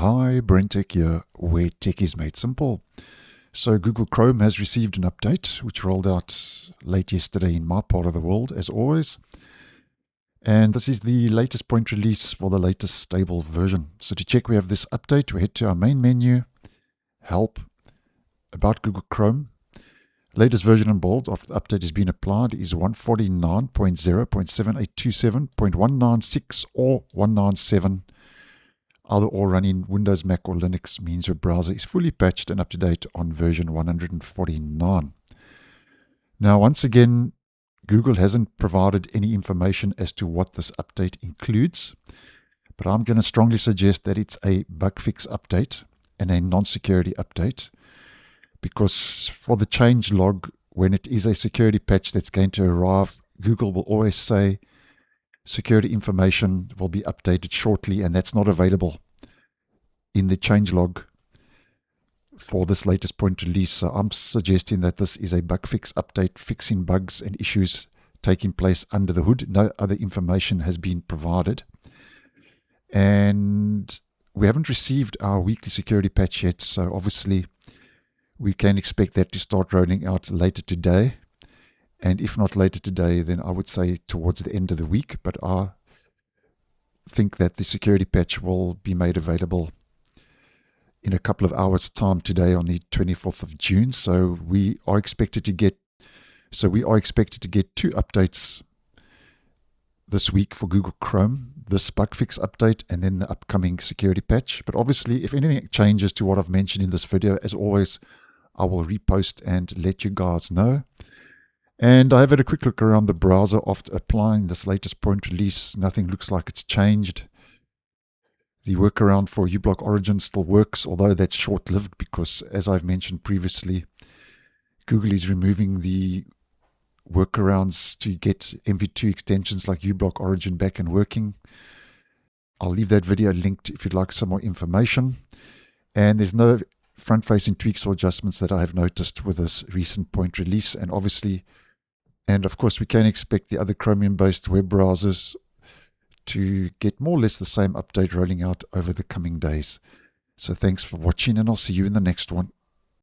Hi, BrenTech here, where tech is made simple. So Google Chrome has received an update, which rolled out late yesterday in my part of the world, as always. And this is the latest point release for the latest stable version. So to check we have this update, we head to our main menu, Help, About Google Chrome. Latest version in bold of the update has been applied is 149.0.7827.196 or 197. Either or running Windows, Mac, or Linux means your browser is fully patched and up to date on version 149. Now, once again, Google hasn't provided any information as to what this update includes, but I'm going to strongly suggest that it's a bug fix update and a non-security update, because for the change log, when it is a security patch that's going to arrive, Google will always say security information will be updated shortly, and that's not available in the changelog for this latest point release. So I'm suggesting that this is a bug fix update, fixing bugs and issues taking place under the hood. No other information has been provided. And we haven't received our weekly security patch yet, so obviously we can expect that to start rolling out later today. And if not later today, then I would say towards the end of the week. But I think that the security patch will be made available in a couple of hours' time today on the 24th of June. So we are expected to get two updates this week for Google Chrome, this bug fix update and then the upcoming security patch. But obviously, if anything changes to what I've mentioned in this video, as always, I will repost and let you guys know. And I have had a quick look around the browser after applying this latest point release. Nothing looks like it's changed. The workaround for uBlock Origin still works, although that's short-lived because, as I've mentioned previously, Google is removing the workarounds to get MV2 extensions like uBlock Origin back and working. I'll leave that video linked if you'd like some more information. And there's no front-facing tweaks or adjustments that I have noticed with this recent point release. And of course, we can expect the other Chromium-based web browsers to get more or less the same update rolling out over the coming days. So thanks for watching, and I'll see you in the next one.